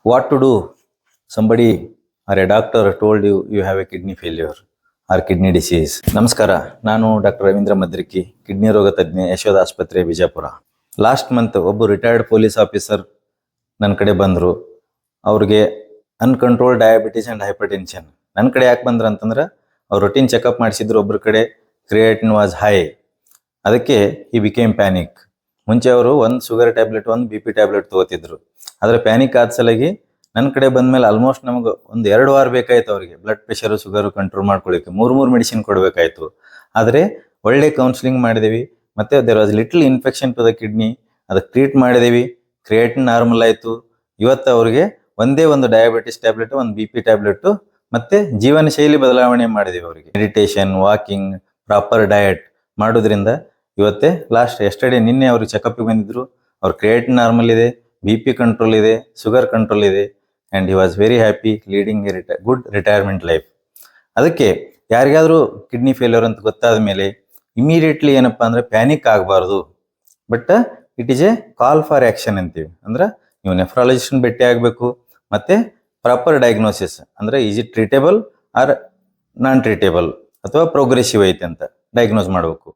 What to do? Somebody or a doctor told you you have a kidney failure or kidney disease. ನಮಸ್ಕಾರ, ನಾನು doctor Ravindra ಮದ್ರಿಕಿ, kidney ರೋಗ ತಜ್ಞ, ಯಶೋಧ ಆಸ್ಪತ್ರೆ, Bijapur. Last month ಒಬ್ಬ retired police officer ನನ್ನ ಕಡೆ ಬಂದರು. ಅವ್ರಿಗೆ ಅನ್ಕಂಟ್ರೋಲ್ ಡಯಾಬಿಟಿಸ್ ಆ್ಯಂಡ್ ಹೈಪರ್ಟೆನ್ಷನ್. ನನ್ನ ಕಡೆ ಯಾಕೆ ಬಂದ್ರು ಅಂತಂದ್ರೆ ಅವ್ರು ರೊಟೀನ್ ಚೆಕಪ್ ಮಾಡಿಸಿದ್ರು. ಒಬ್ಬರ ಕಡೆ ಕ್ರಿಯೇಟಿನ್ ವಾಸ್ ಹೈ. ಅದಕ್ಕೆ ಈ ಬಿಕೇಮ್ ಪ್ಯಾನಿಕ್. ಮುಂಚೆ ಅವರು ಒಂದು ಶುಗರ್ ಟ್ಯಾಬ್ಲೆಟ್, ಒಂದು ಬಿ ಪಿ ಟ್ಯಾಬ್ಲೆಟ್ ತೊಗೋತಿದ್ರು. ಆದರೆ ಪ್ಯಾನಿಕ್ ಆದ ಸಲಗಿ ನನ್ನ ಕಡೆ ಬಂದಮೇಲೆ ಆಲ್ಮೋಸ್ಟ್ ನಮಗೆ ಒಂದು 2 ವಾರ ಬೇಕಾಯ್ತು ಅವ್ರಿಗೆ ಬ್ಲಡ್ ಪ್ರೆಷರು, ಶುಗರು ಕಂಟ್ರೋಲ್ ಮಾಡ್ಕೊಳ್ಳಿಕ್ಕೆ. 3 ಮೆಡಿಸಿನ್ ಕೊಡಬೇಕಾಯ್ತು. ಆದರೆ ಒಳ್ಳೆ ಕೌನ್ಸಿಲಿಂಗ್ ಮಾಡಿದೇವಿ. ಮತ್ತು there was little infection to the kidney, ಅದಕ್ಕೆ ಟ್ರೀಟ್ ಮಾಡಿದೇವಿ. ಕ್ರಿಯೇಟಿನ್ ನಾರ್ಮಲ್ ಆಯಿತು. ಇವತ್ತು ಅವ್ರಿಗೆ ಒಂದೇ ಒಂದು ಡಯಾಬಿಟಿಸ್ ಟ್ಯಾಬ್ಲೆಟು, ಒಂದು ಬಿ ಪಿ ಟ್ಯಾಬ್ಲೆಟು, ಮತ್ತು ಜೀವನ ಶೈಲಿ ಬದಲಾವಣೆ ಮಾಡಿದೀವಿ ಅವರಿಗೆ. ಮೆಡಿಟೇಷನ್, ವಾಕಿಂಗ್, ಪ್ರಾಪರ್ ಡಯಟ್ ಮಾಡೋದ್ರಿಂದ ಇವತ್ತೇ ನಿನ್ನೆ ಅವ್ರಿಗೆ ಚೆಕಪ್ಗೆ ಬಂದಿದ್ರು. ಅವ್ರ ಕ್ರಿಯೇಟಿನ್ ನಾರ್ಮಲ್ ಇದೆ, ಬಿ ಪಿ ಕಂಟ್ರೋಲ್ ಇದೆ, ಶುಗರ್ ಕಂಟ್ರೋಲ್ ಇದೆ, and he was very happy leading A good retirement life. ಅದಕ್ಕೆ ಯಾರಿಗಾದರೂ ಕಿಡ್ನಿ ಫೇಲ್ಯೂರ್ ಅಂತ ಗೊತ್ತಾದ ಮೇಲೆ ಇಮಿಡಿಯೇಟ್ಲಿ ಏನಪ್ಪ ಅಂದರೆ ಪ್ಯಾನಿಕ್ ಆಗಬಾರ್ದು. But it is a call for action ಅಂತೀವಿ. ಅಂದ್ರೆ ನೀವು ನೆಫ್ರಾಲಜಿಸ್ಟ್ನ ಭೇಟಿ ಆಗಬೇಕು. ಮತ್ತು ಪ್ರಾಪರ್ ಡಯಾಗ್ನೋಸಿಸ್ ಅಂದರೆ is it treatable or non treatable ಅಥವಾ ಪ್ರೋಗ್ರೆಸಿವ್ ಐತೆ ಅಂತ ಡಯಾಗ್ನೋಸ್ ಮಾಡಬೇಕು.